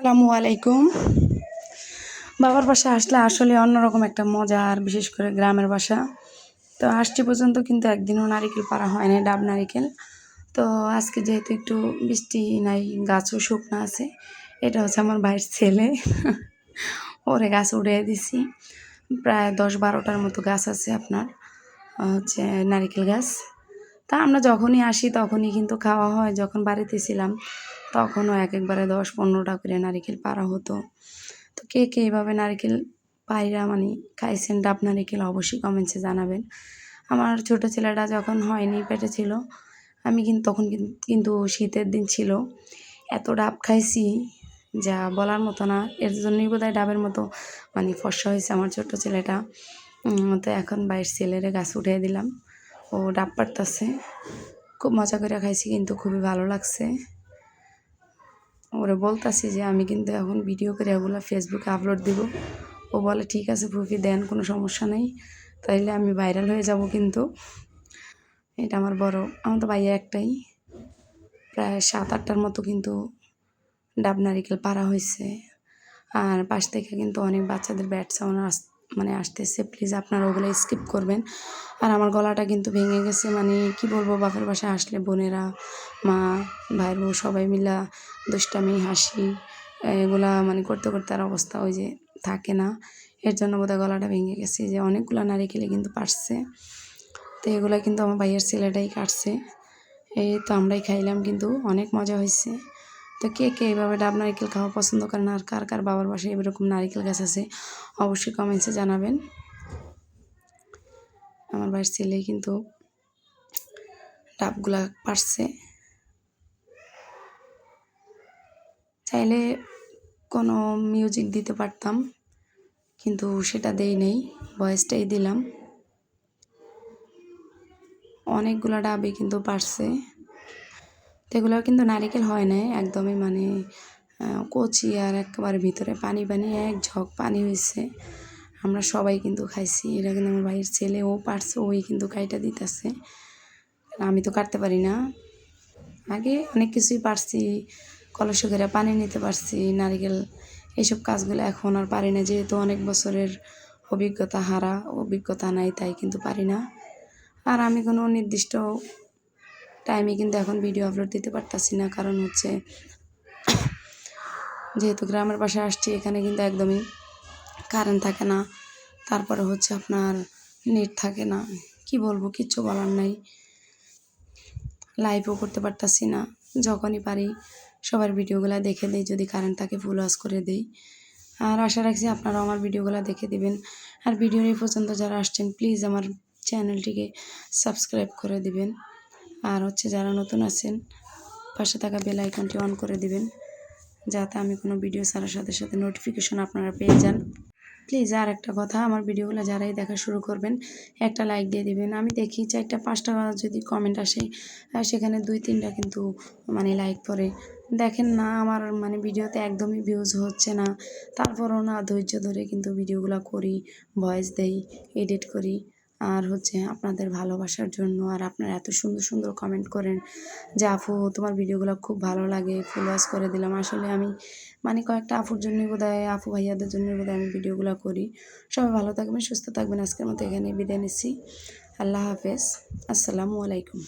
আসসালামু আলাইকুম। বাবার বাসা আসলে আসলে অন্যরকম একটা মজা, আর বিশেষ করে গ্রামের বাসা। তো আসছি পর্যন্ত কিন্তু একদিনও নারিকেল পাড়া হয় নাই, ডাব নারিকেল। তো আজকে যেহেতু একটু বৃষ্টি নাই, গাছও শুকনো আছে, এটা হচ্ছে আমার ভাইয়ের ছেলে। ওরে গাছ উড়িয়ে দিছি। প্রায় 10-12টার মতো গাছ আছে আপনার, হচ্ছে নারিকেল গাছ। তা আমরা যখনই আসি তখনই কিন্তু খাওয়া হয়। যখন বাড়িতে ছিলাম তখনও একবারে 10-15টা করে নারিকেল পাড়া হতো। তো কে কে এইভাবে নারিকেল পায়রা মানে খাইছেন ডাব নারিকেল অবশ্যই কমেন্টসে জানাবেন। আমার ছোটো ছেলেটা যখন হয়নি, পেটে ছিল, আমি কিন্তু তখন কিন্তু শীতের দিন ছিল, এত ডাব খাইছি যা বলার মতো না। এর জন্যই বোধহয় ডাবের মতো মানে ফর্সা হয়েছে আমার ছোটো ছেলেটা। তো এখন বাইরের ছেলেরে গাছ উঠিয়ে দিলাম, ও ডাব পাড়তাছে। খুব মজা করে খাইছি, কিন্তু খুবই ভালো লাগছে। ওরে বলতাছি যে আমি কিন্তু এখন ভিডিও করে এগুলো ফেসবুকে আপলোড দিব। ও বলে ঠিক আছে ফুফি দেন, কোনো সমস্যা নেই, তাইলে আমি ভাইরাল হয়ে যাব। কিন্তু এটা আমার তো ভাইয়া একটাই। প্রায় 7-8টার মতো কিন্তু ডাব নারিকেল পাড়া হয়েছে। আর পাশ থেকে কিন্তু অনেক বাচ্চাদের ব্যাট সাউন্ড মানে আসতেছে, প্লিজ আপনারা ওগুলো স্কিপ করবেন। আর আমার গলাটা কিন্তু ভেঙে গেছে, মানে কি বলবো, বাপের বাসায় আসলে বোনেরা, মা, ভাইয়ের বউ সবাই মিলা দুষ্টামি হাসি এগুলা মানে করতে করতে আর অবস্থা ওই যে থাকে না। এর জন্য বোধহয় গলাটা ভেঙে গেছে। যে অনেকগুলো নারিকেলে কিন্তু পারছে। তো এগুলো কিন্তু আমার ভাইয়ের ছেলেটাই কাটছে। এই তো আমরাই খাইলাম, কিন্তু অনেক মজা হয়েছে। তো কে কে এইভাবে ডাব নারিকেল খাওয়া পছন্দ করেন, আর কার কার বাবার বাসায় এরকম নারিকেল গাছ আছে অবশ্যই কমেন্টসে জানাবেন। আমার ভাইয়ের ছেলে কিন্তু ডাবগুলা পারছে। চাইলে কোনো মিউজিক দিতে পারতাম, কিন্তু সেটা দেই নেই, ভয়েসটাই দিলাম। অনেকগুলো ডাবই কিন্তু পারছে। তো এগুলো কিন্তু নারিকেল হয় না একদমই, মানে কচি, আর একেবারে ভিতরে পানি পানি, এক ঝক পানি হয়েছে। আমরা সবাই কিন্তু খাইছি। এটা কিন্তু আমার ভাইয়ের ছেলে, ও পারছে, ওই কিন্তু কাইটা দিতেছে। আমি তো কাটতে পারি না। আগে অনেক কিছুই পারছি, কলসে করে পানি নিতে পারছি, নারিকেল এইসব কাজগুলো এখন আর পারি না, যেহেতু অনেক বছরের অভিজ্ঞতা নাই, তাই কিন্তু পারি না। আর আমি কোনো নির্দিষ্ট টাইমে কিন্তু এখন ভিডিও আপলোড দিতে পারতাছি না, কারণ হচ্ছে যেহেতু গ্রামের বাসায় আসছি, এখানে কিন্তু একদমই কারেন্ট থাকে না। তারপরে হচ্ছে আপনার নেট থাকে না, কি বলবো, কিচ্ছু বলার নাই। লাইভও করতে পারতাছি না। যখনই পারি সবার ভিডিওগুলো দেখে দিই, যদি কারেন্ট থাকে ফুল ওয়াশ করে দিই। আর আশা রাখছি আপনারাও আমার ভিডিওগুলো দেখে দিবেন। আর ভিডিওর এই পর্যন্ত যারা আসছেন প্লিজ আমার চ্যানেলটিকে সাবস্ক্রাইব করে দিবেন। আর হচ্ছে যারা নতুন আছেন পাশে থাকা বেল আইকনটি অন করে দিবেন, যাতে আমি কোনো ভিডিও ছাড়ার সাথে সাথে নোটিফিকেশন আপনারা পেয়ে যান। প্লিজ আর একটা কথা, আমার ভিডিওগুলো যারাই দেখা শুরু করবেন একটা লাইক দিয়ে দিবেন। আমি দেখি 4টা-5টা যদি কমেন্ট আসে, সেখানে 2-3টা কিন্তু মানে লাইক পড়ে। দেখেন না, আমার মানে ভিডিওতে একদমই ভিউজ হচ্ছে না, তারপরও না ধৈর্য ধরে কিন্তু ভিডিওগুলো করি, ভয়েস দেই, এডিট করি। আর হচ্ছে আপনাদের ভালোবাসার জন্য, আর আপনারা এত সুন্দর সুন্দর কমেন্ট করেন যে আপু তোমার ভিডিওগুলো খুব ভালো লাগে, ফুল ওয়াচ করে দিলাম। আসলে আমি মানে কয়েকটা আপুর জন্যই বোধহয়, আপু ভাইয়াদের জন্যই বোধহয় আমি ভিডিওগুলো করি। সবাই ভালো থাকবেন, সুস্থ থাকবেন। আজকের মতো এখানে বিদায় নিচ্ছি। আল্লাহ হাফেজ। আসসালামু আলাইকুম।